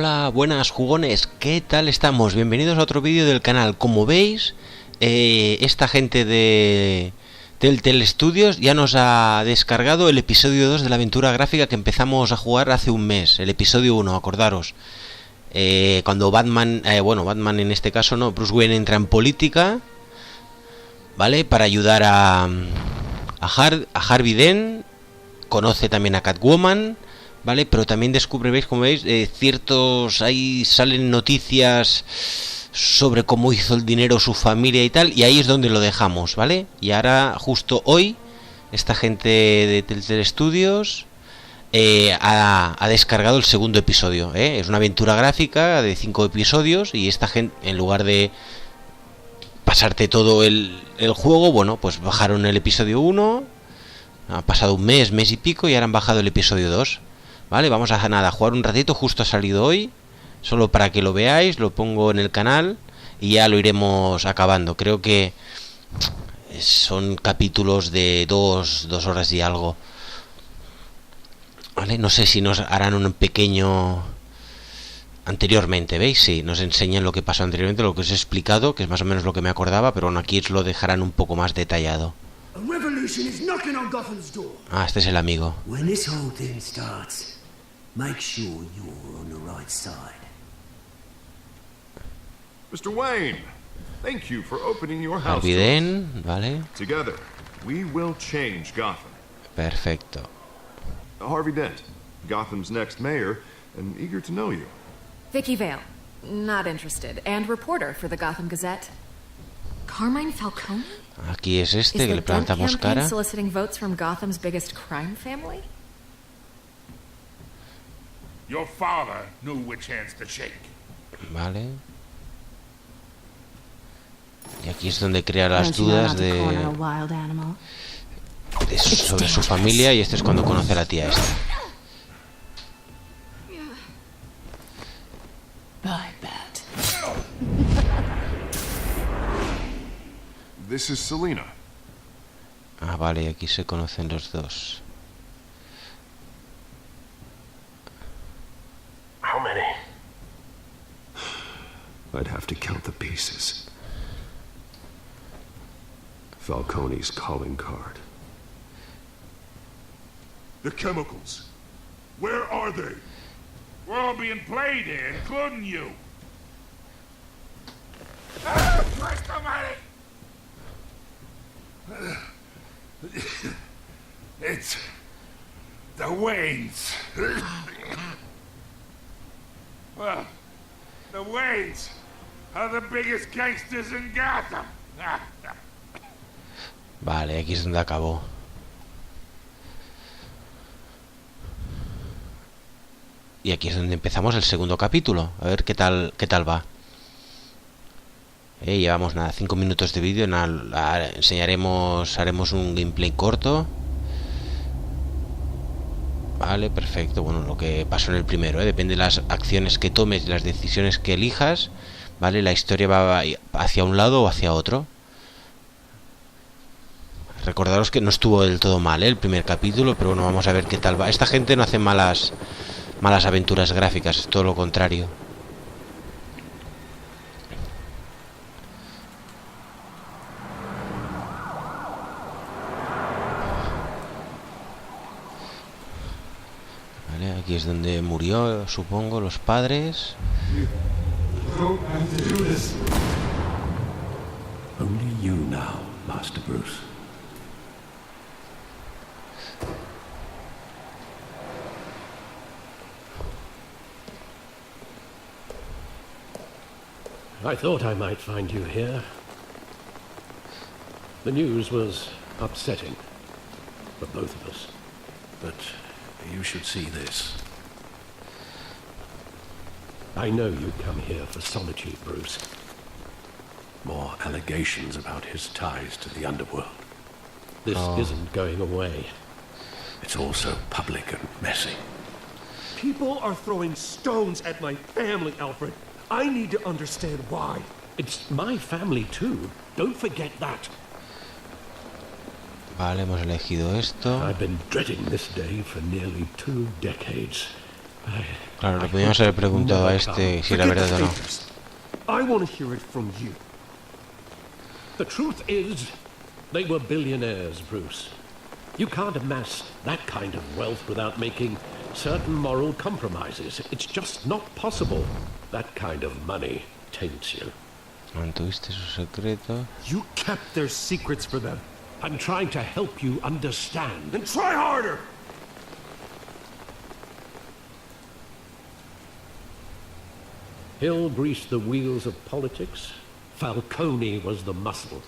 Hola, buenas jugones, ¿qué tal estamos? Bienvenidos a otro vídeo del canal. Como veis, esta gente de Telltale Studios ya nos ha descargado el episodio 2 de la aventura gráfica que empezamos a jugar hace un mes. El episodio 1, acordaros. Cuando Batman, Batman en este caso no, Bruce Wayne entra en política, ¿vale? Para ayudar a Harvey Dent, conoce también a Catwoman, ¿vale? Pero también descubre, veis, como veis, ahí salen noticias sobre cómo hizo el dinero su familia y tal, y ahí es donde lo dejamos, ¿vale? Y ahora, justo hoy, esta gente de Telltale Studios ha descargado el segundo episodio, ¿eh? Es una aventura gráfica de 5 episodios, y esta gente, en lugar de pasarte todo el juego, bueno, pues bajaron el episodio 1, ha pasado un mes y pico, y ahora han bajado el episodio 2. Vale, vamos a jugar un ratito, justo ha salido hoy, solo para que lo veáis, lo pongo en el canal y ya lo iremos acabando. Creo que son capítulos de 2 horas y algo. Vale, no sé si nos harán un pequeño anteriormente, ¿veis? Sí, nos enseñan lo que pasó anteriormente, lo que os he explicado, que es más o menos lo que me acordaba, pero bueno, aquí os lo dejarán un poco más detallado. Ah, este es el amigo. Make sure you're on the right side. Mr. Wayne, thank you for opening your house. Harvey Dent, vale. Together, we will change Gotham. Perfecto. Harvey Dent, Gotham's next mayor, and eager to know you. Vicky Vale, not interested, and reporter for the Gotham Gazette. Carmine Falcone? Aquí es este que le plantamos cara. Soliciting votes from Gotham's biggest crime family? Your father knew which hands to shake. Vale. Y aquí es donde crea las dudas sobre su familia, y este es cuando conoce a la tía esta. This is Selina. Ah, vale, aquí se conocen los dos. How many? I'd have to count the pieces. Falcone's calling card. The chemicals. Where are they? We're all being played here, including you. Ah, Christ almighty! It's the Waynes. Well, the Waynes are the biggest gangsters in Gotham. Vale, aquí es donde acabó. Y aquí es donde empezamos el segundo capítulo. A ver qué tal va. Llevamos nada, 5 minutos de vídeo. Haremos un gameplay corto. Vale, perfecto. Bueno, lo que pasó en el primero, depende de las acciones que tomes y las decisiones que elijas, vale, la historia va hacia un lado o hacia otro. Recordaros que no estuvo del todo mal, el primer capítulo, pero bueno, vamos a ver qué tal va. Esta gente no hace malas aventuras gráficas, es todo lo contrario. Aquí es donde murió, supongo, los padres. Only you now, Master Bruce. I thought I might find you here. The news was upsetting for both of us. But you should see this. I know you come here for solitude, Bruce. More allegations about his ties to the underworld. This isn't going away. It's also public and messy. People are throwing stones at my family, Alfred. I need to understand why. It's my family too. Don't forget that. Vale, hemos elegido esto. I've been dreading this day for nearly 2 decades. Claro, le podíamos haber preguntado a este si era verdad o no. I want to hear it from you. The truth is, they were billionaires, Bruce. You can't amass that kind of wealth without making certain moral compromises. It's just not possible. That kind of money taints you. Mantuviste su secreto. You kept their secrets for them. I'm trying to help you understand. Then try harder! Hill greased the wheels of politics. Falcone was the muscle.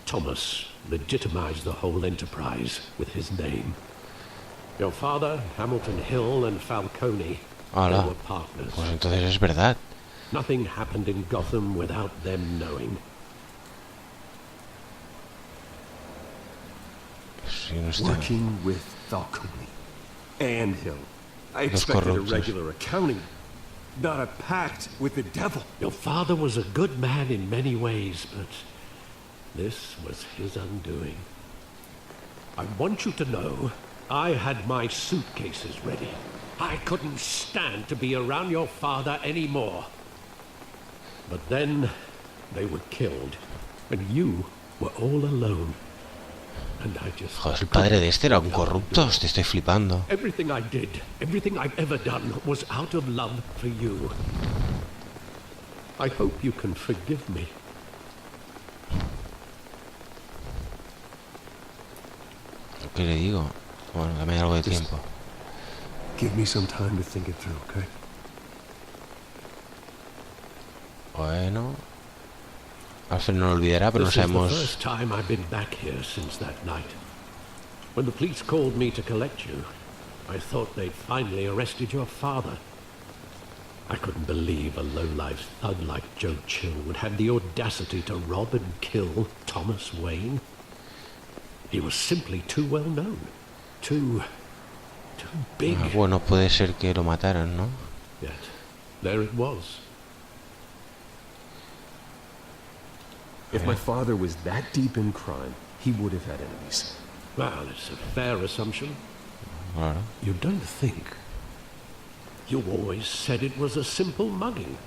Thomas legitimized the whole enterprise with his name. Your father, Hamilton Hill, and Falcone, they were partners. Pues entonces es verdad. Nothing happened in Gotham without them knowing. Sí, no está. Working with Falcone and Hill. I expected a regular accounting, not a pact with the devil. Your father was a good man in many ways, but this was his undoing. I want you to know, I had my suitcases ready. I couldn't stand to be around your father anymore. But then, they were killed, and you were all alone. And I just... Joder, el padre de este era un corrupto, te estoy flipando. Everything I did, everything I've ever done, was out of love for you. I hope you can forgive me. ¿Qué le digo? Bueno, dame algo de tiempo. Give me some time to think it through, okay? Bueno, Alfred no lo olvidará, pero no sabemos. This is the first time I've been back here since that night. When the police called me to collect you, I thought they'd finally arrested your father. I couldn't believe a low-life thug like Joe Chill would have the audacity to rob and kill Thomas Wayne. He was simply too well known, too big. Bueno, puede ser que lo mataran, ¿no? Yet, there it was. If my father was that deep in crime, he would have had enemies. Well, it's a fair assumption. Claro. You don't think? You always said it was a simple mugging.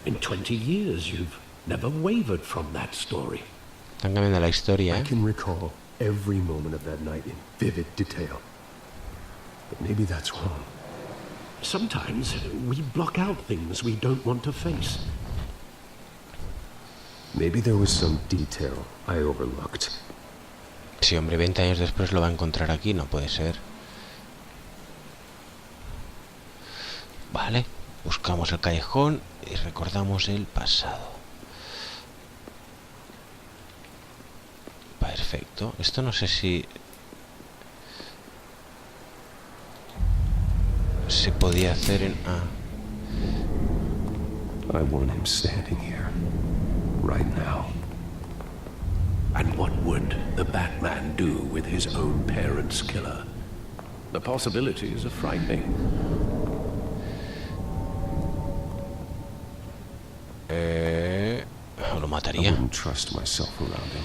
In 20 years, you've never wavered from that story. Están cambiando la historia, I can recall every moment of that night in vivid detail. But maybe that's wrong. Sometimes we block out things we don't want to face. Maybe there was some detail I overlooked. Sí, hombre, 20 años después lo va a encontrar aquí, no puede ser. Vale, buscamos el callejón y recordamos el pasado. Perfecto. Esto no sé si se podía hacer en... I want him standing here, right now. And what would the Batman do with his own parents' killer? The possibilities are frightening. Lo I mataría. wouldn't trust myself around him.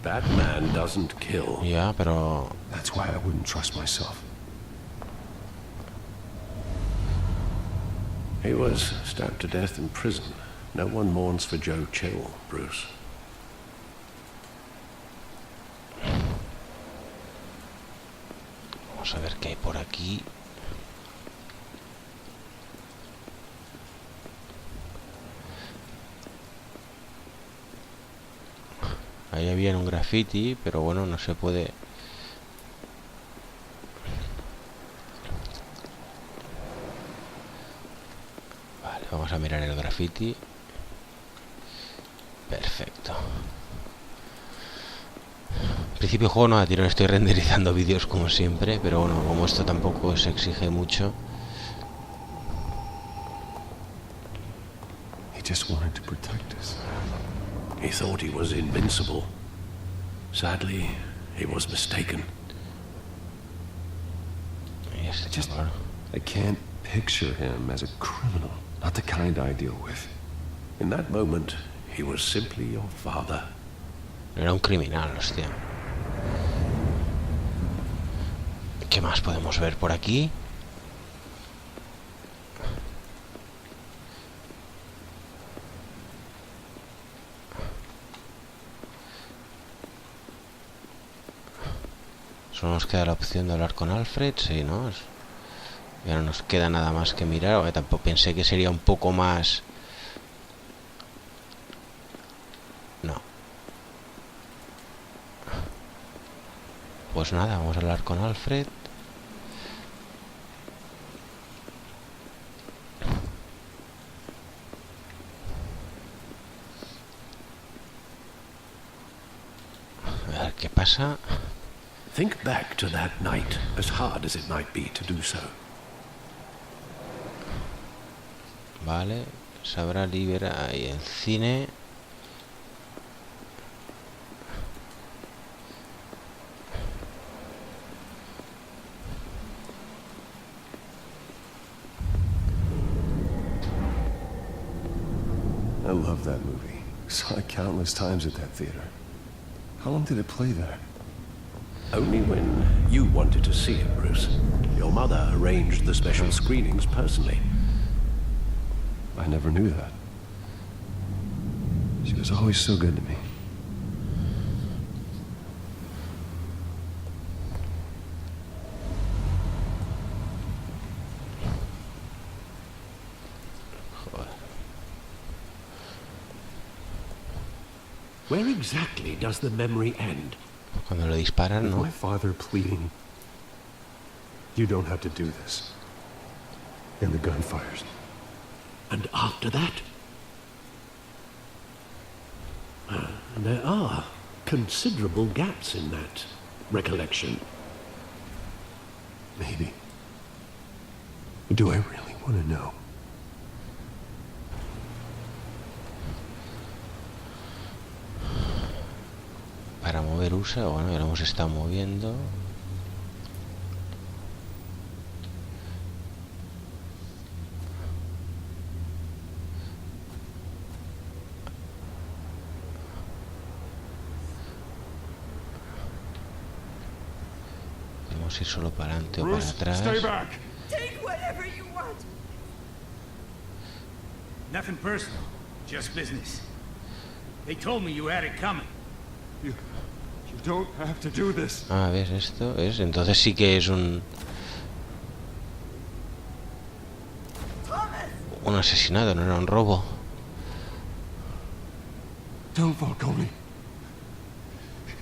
Batman doesn't kill. Ya, pero... That's why I wouldn't trust myself. He was stabbed to death in prison. No one mourns for Joe Chill, Bruce. Vamos a ver qué hay por aquí. Ahí había un graffiti, pero bueno, no se puede... Vale, vamos a mirar el graffiti. Perfecto. En principio el juego no da tirón, estoy renderizando vídeos como siempre, pero bueno, como esto tampoco se exige mucho. He just wanted to protect us. He thought he was invincible. Sadly, he was mistaken. Yes, claro. I can't picture him as a criminal, not the kind I deal with. In that moment, he was simply your father. Era un criminal, hostia. ¿Qué más podemos ver por aquí? Solo nos queda la opción de hablar con Alfred, sí, ¿no? Ya no nos queda nada más que mirar. Aunque tampoco pensé que sería un poco más... No. Pues nada, vamos a hablar con Alfred. A ver qué pasa. Think back to that night, as hard as it might be to do so. Vale, sabrá liberar ahí el cine. I love that movie. Saw it countless times at that theater. How long did it play there? Only when you wanted to see it, Bruce. Your mother arranged the special screenings personally. I never knew that. She was always so good to me. Where exactly does the memory end? Cuando lo disparan, With ¿no? my father pleading, you don't have to do this. And the gun fires. And after that? There are considerable gaps in that recollection. Maybe. Do I really want to know? Para mover usa, bueno, ya lo hemos estado moviendo. Podemos ir solo para adelante o para Bruce, atrás. stay back. Take whatever you want. Nothing personal, just business. They told me you had it coming. You don't have to do this. Ah, ¿ves esto? ¿Ves? Entonces sí que es un asesinato, no era un robo. Don't, Falcone.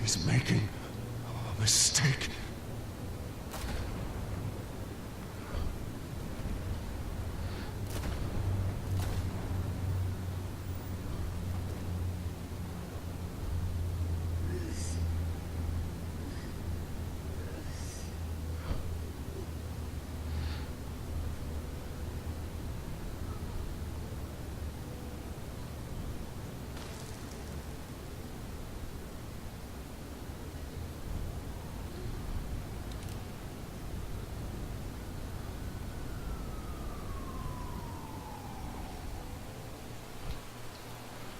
He's making a mistake.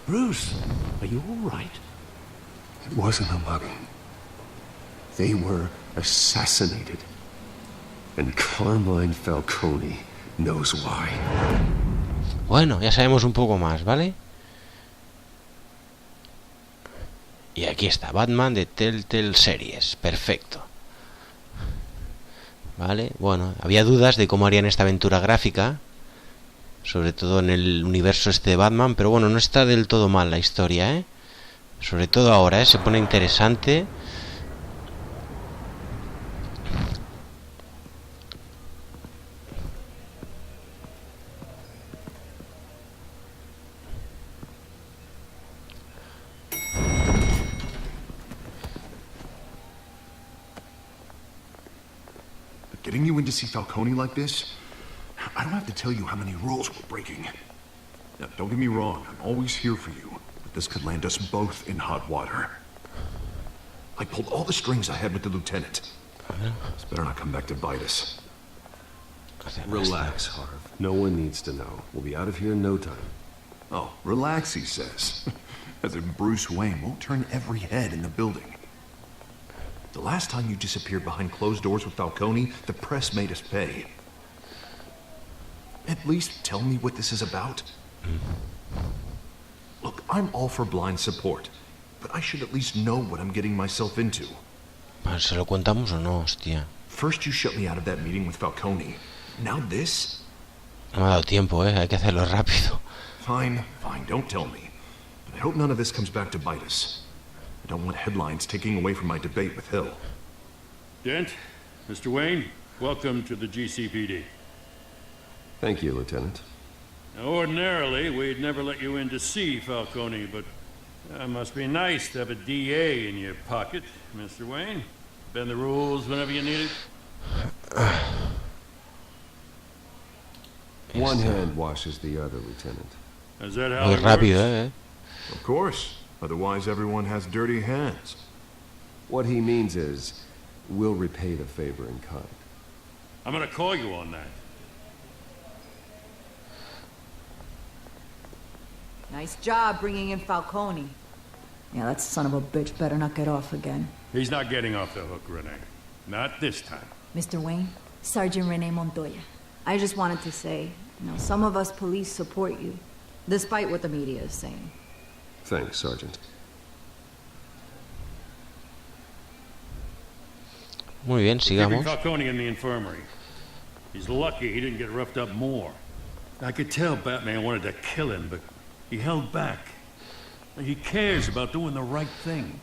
Bruce, are you all right? It wasn't a mugging. They were assassinated. And Carmine Falcone knows why. Bueno, ya sabemos un poco más, ¿vale? Y aquí está, Batman de Telltale Series. Perfecto. Vale, bueno, había dudas de cómo harían esta aventura gráfica, sobre todo en el universo este de Batman, pero bueno, no está del todo mal la historia, ¿eh? Sobre todo ahora, ¿eh? Se pone interesante. Getting you in to see Falcone like this? I don't have to tell you how many rules we're breaking. Now, don't get me wrong, I'm always here for you, but this could land us both in hot water. I pulled all the strings I had with the lieutenant. This better not come back to bite us. Relax, Harv. No one needs to know. We'll be out of here in no time. Oh, relax, he says. As if Bruce Wayne won't turn every head in the building. The last time you disappeared behind closed doors with Falcone, the press made us pay. At least tell me what this is about. Look, I'm all for blind support, but I should at least know what I'm getting myself into. ¿Se lo contamos o no, hostia? First you shut me out of that meeting with Falcone. Now this? No me ha dado tiempo, hay que hacerlo rápido. Fine, don't tell me. But I hope none of this comes back to bite us. I don't want headlines taking away from my debate with Hill. Dent, Mr. Wayne, welcome to the GCPD. Thank you, Lieutenant. Now, ordinarily, we'd never let you in to see Falcone, but it must be nice to have a DA in your pocket, Mr. Wayne. Bend the rules whenever you need it. One hand washes the other, Lieutenant. Is that how Muy it rápido, works? Of course. Otherwise, everyone has dirty hands. What he means is, we'll repay the favor in kind. I'm gonna call you on that. Nice job bringing in Falcone. Yeah, that son of a bitch better not get off again. He's not getting off the hook, Renee. Not this time. Mr. Wayne, Sergeant Renee Montoya. I just wanted to say, some of us police support you, despite what the media is saying. Thanks, Sergeant. Muy bien, sigamos. Falcone in the infirmary. He's lucky he didn't get roughed up more. I could tell Batman wanted to kill him, but he held back. He cares about doing the right thing.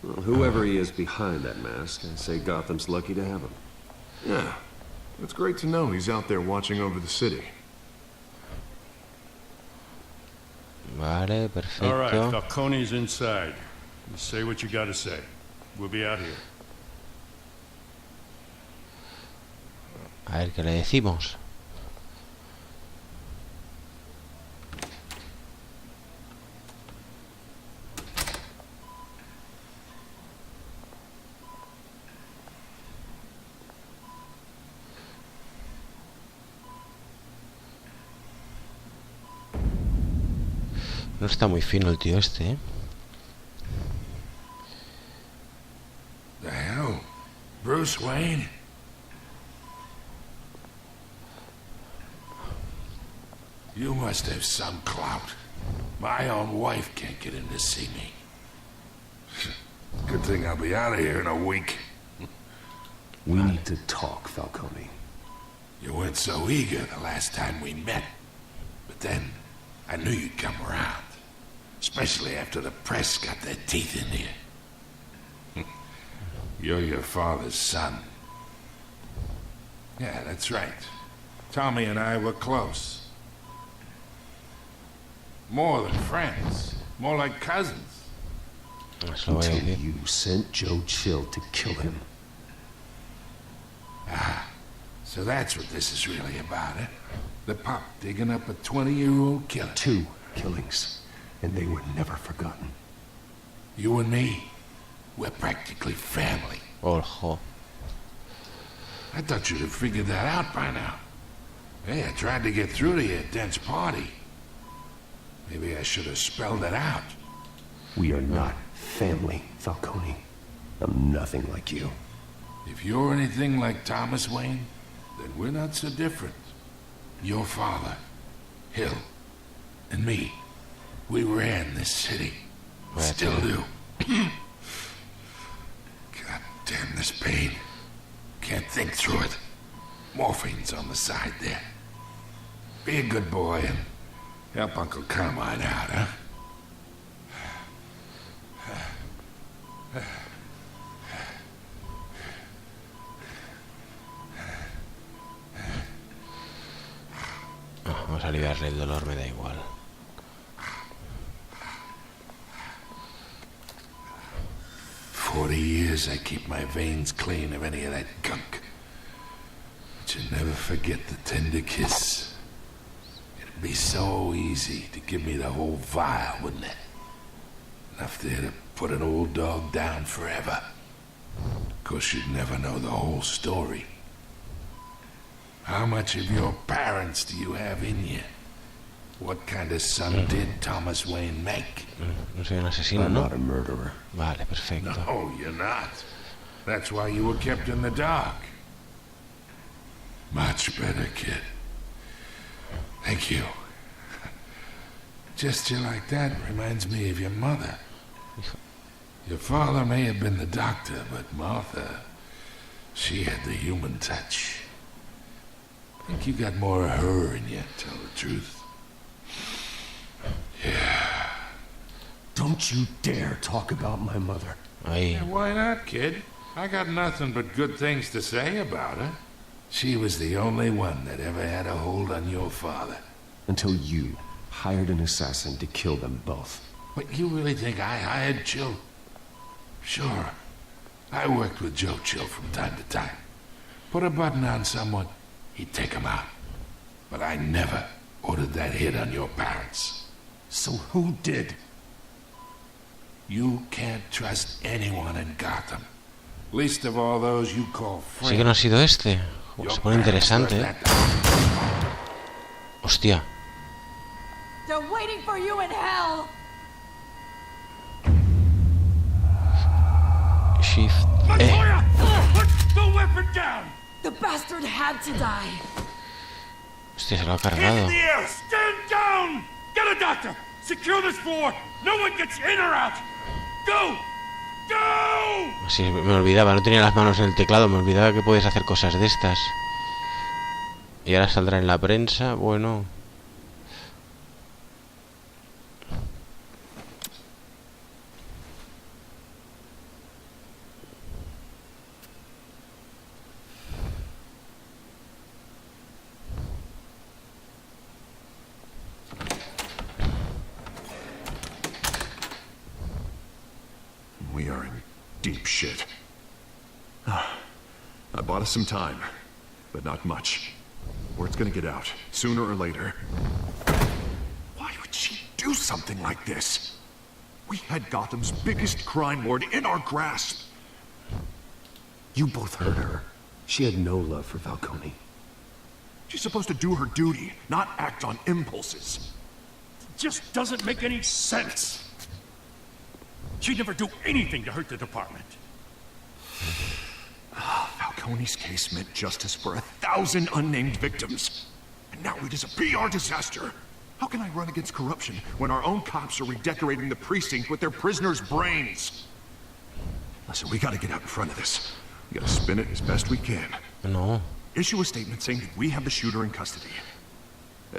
Well, whoever he is behind that mask, I say Gotham's lucky to have him. Yeah. It's great to know he's out there watching over the city. Vale, perfecto. All right, Falcone's inside. You say what you gotta say. We'll be out here. A ver qué le decimos. No está muy fino el tío este, ¿eh? The hell? Bruce Wayne? You must have some clout. My own wife can't get in to see me. Good thing I'll be out of here in a week. We need to talk, Falcone. You weren't so eager the last time we met. But then, I knew you'd come around. Especially after the press got their teeth into you. You're your father's son. Yeah, that's right. Tommy and I were close. More than friends. More like cousins. Until you sent Joe Chill to kill him. Ah, so that's what this is really about, eh? The pup digging up a 20-year-old killer. 2 killings, and they were never forgotten. You and me, we're practically family. Ojo. I thought you'd have figured that out by now. Hey, I tried to get through to you at Dent's party. Maybe I should have spelled it out. We are not family, Falcone. I'm nothing like you. If you're anything like Thomas Wayne, then we're not so different. Your father, Hill, and me, we ran this city. Still do. God damn this pain. Can't think through it. Morphine's on the side there. Be a good boy and help Uncle Carmine out, huh? Vamos a aliviarle el dolor, me da igual. For 40 years I keep my veins clean of any of that gunk. But you never forget the tender kiss. It'd be so easy to give me the whole vial, wouldn't it? Enough there to put an old dog down forever. Of course, you'd never know the whole story. How much of your parents do you have in you? What kind of son did Thomas Wayne make? No soy un asesino, I'm ¿no? not a murderer. Vale, perfecto. No, you're not. That's why you were kept in the dark. Much better, kid. Thank you. Gesture like that reminds me of your mother. Your father may have been the doctor, but Martha, she had the human touch. I think you got more of her in you, to tell the truth. Yeah. Don't you dare talk about my mother. Yeah, why not, kid? I got nothing but good things to say about her. She was the only one that ever had a hold on your father. Until you hired an assassin to kill them both. But you really think I hired Chill? Sure. I worked with Joe Chill from time to time. Put a button on someone, he'd take him out. But I never ordered that hit on your parents. So who did? You can't trust anyone in Gotham. Least of all those you call friends. Sí que no ha sido este. Se pone interesante, ¿eh? Hostia. They're waiting for you in hell. Shift Montoya! Put the weapon down! The bastard had to die. Hostia, se lo ha Hands cargado. in the air! Stand down! Get a doctor! Secure this floor! No one gets in or out! Go! Go! Sí, me olvidaba, no tenía las manos en el teclado, me olvidaba que puedes hacer cosas de estas. Y ahora saldrá en la prensa, bueno. We are in deep shit. I bought us some time, but not much. Word's gonna get out, sooner or later. Why would she do something like this? We had Gotham's biggest crime lord in our grasp. You both heard her. She had no love for Falcone. She's supposed to do her duty, not act on impulses. It just doesn't make any sense. She'd never do anything to hurt the department. Falcone's case meant justice for 1,000 unnamed victims. And now it is a PR disaster. How can I run against corruption when our own cops are redecorating the precinct with their prisoners' brains? Listen, we gotta get out in front of this. We gotta spin it as best we can. No. Issue a statement saying that we have the shooter in custody.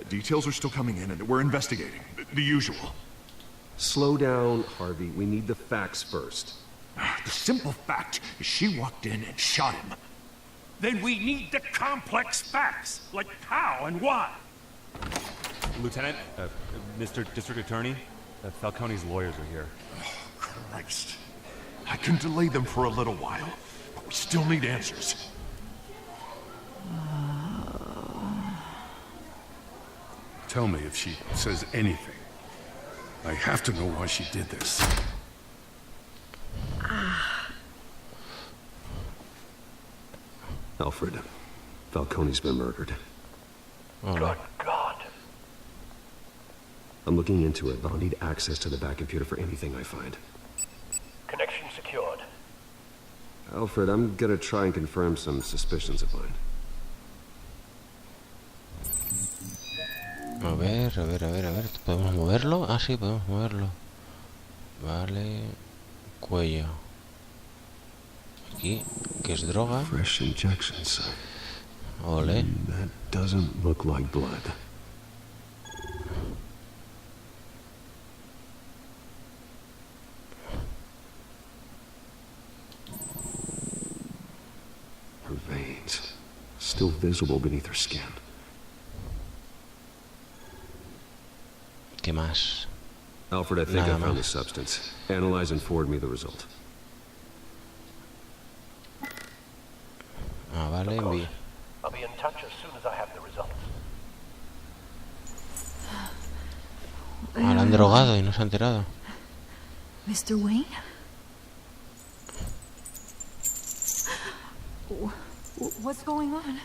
Details are still coming in and we're investigating. The usual. Slow down, Harvey. We need the facts first. The simple fact is she walked in and shot him. Then we need the complex facts, like how and why. Lieutenant, Mr. District Attorney, Falcone's lawyers are here. Oh, Christ. I can delay them for a little while, but we still need answers. Tell me if she says anything. I have to know why she did this. Alfred, Falcone's been murdered. Oh, Good God. I'm looking into it, but I'll need access to the back computer for anything I find. Connection secured. Alfred, I'm gonna try and confirm some suspicions of mine. A ver. ¿Podemos moverlo? Ah, sí, podemos moverlo. Vale. Cuello. Aquí, que es droga. Fresh injection site. Ole. That doesn't look like blood. Her veins, still visible beneath her skin. ¿Qué más? Alfred, I think Nada I found más. the substance. Analyze and forward me the result. Ah, vale, envío. I'll be in touch as soon as I have the results. Ah, la han drogado y no se ha enterado. Mr. Wayne? What's going on?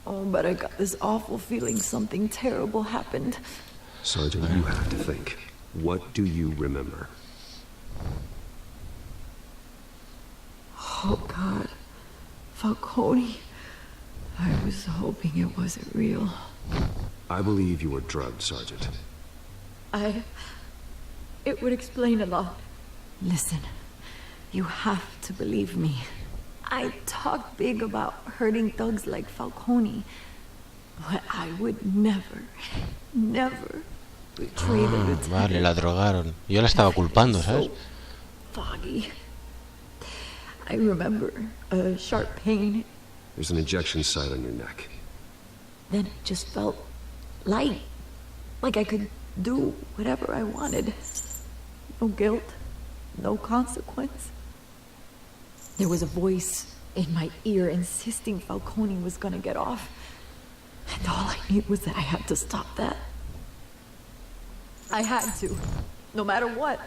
Oh, but I got this awful feeling something terrible happened. Sergeant, you have to think. What do you remember? Oh, God. Falcone. I was hoping it wasn't real. I believe you were drugged, Sergeant. It would explain a lot. Listen, you have to believe me. I talk big about hurting thugs like Falcone, but I would never betray the lieutenant. Vale, la drogaron. Yo la estaba culpando, ¿sabes? Foggy. I remember a sharp pain. There's an injection site on your neck. Then it just felt light. Like I could do whatever I wanted. No guilt, no consequence. There was a voice in my ear insisting Falcone was gonna get off. And all I knew was that I had to stop that. I had to, no matter what.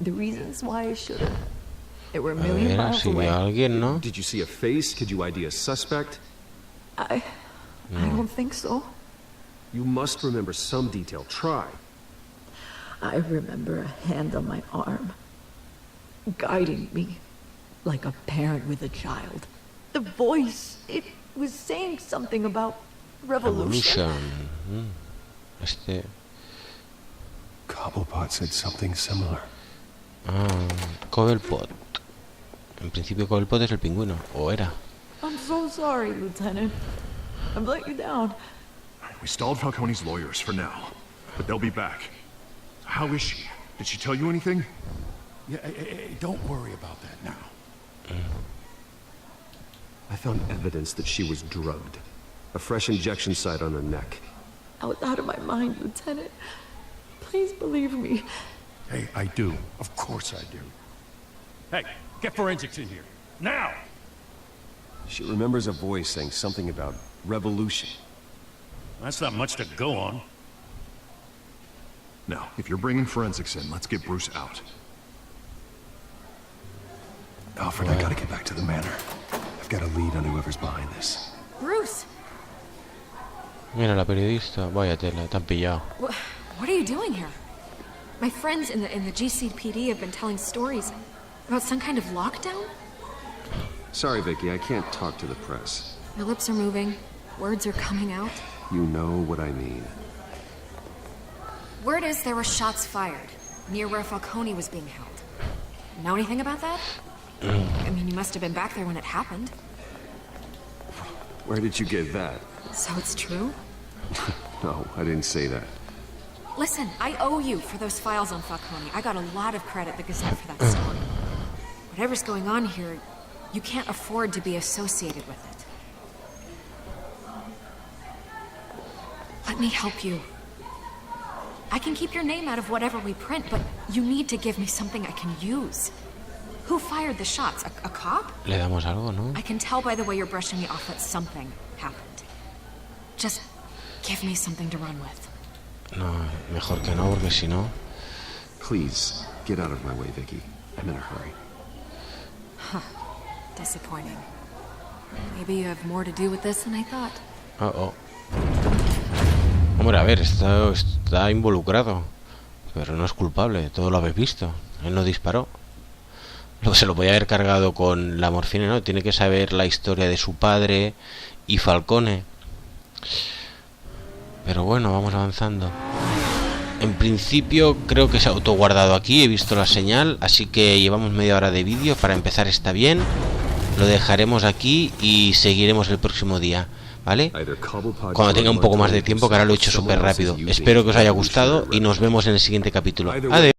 The reasons why I should've. They were a million miles away. Alguien, ¿no? Did you see a face? Could you ID a suspect? I don't think so. You must remember some detail. Try. I remember a hand on my arm, guiding me like a parent with a child. The voice, it was saying something about revolution. Cobblepot said something similar. Cobblepot. En principio Cobblepot es el pingüino, o era. I'm so sorry, Lieutenant. I've let you down. We stalled Falcone's lawyers for now, but they'll be back. How is she? Did she tell you anything? Yeah, don't worry about that now. I found evidence that she was drugged. A fresh injection site on her neck. I was out of my mind, Lieutenant. Please believe me. Hey, I do. Of course I do. Hey, get forensics in here. Now! She remembers a voice saying something about revolution. That's not much to go on. Now, if you're bringing forensics in, let's get Bruce out. Alfred, I gotta get back to the manor. I've got a lead on whoever's behind this. Bruce! Mira la periodista. Vaya tela, te han pillado. What are you doing here? My friends in the GCPD have been telling stories about some kind of lockdown? Sorry, Vicky, I can't talk to the press. Your lips are moving. Words are coming out. You know what I mean. Word is there were shots fired near where Falcone was being held. Know anything about that? I mean, you must have been back there when it happened. Where did you get that? So it's true? No, I didn't say that. Listen, I owe you for those files on Falcone. I got a lot of credit at the Gazette for that story. Whatever's going on here, you can't afford to be associated with it. Let me help you. I can keep your name out of whatever we print, but you need to give me something I can use. Who fired the shots? A cop? Le damos algo, ¿no? I can tell by the way you're brushing me off that something happened. Just give me something to run with. No, mejor que no, porque si no... Please, get out of my way, Vicky. I'm in a hurry. Huh. Disappointing. Maybe you have more to do with this than I thought. Hombre, a ver, está involucrado, pero no es culpable, todo lo habéis visto. Él no disparó. Se lo podía haber cargado con la morfina, ¿no? Tiene que saber la historia de su padre y Falcone. Pero bueno, vamos avanzando. En principio creo que se ha autoguardado aquí, he visto la señal, así que llevamos media hora de vídeo. Para empezar está bien. Lo dejaremos aquí y seguiremos el próximo día, ¿vale? Cuando tenga un poco más de tiempo, que ahora lo he hecho súper rápido. Espero que os haya gustado y nos vemos en el siguiente capítulo. Adiós.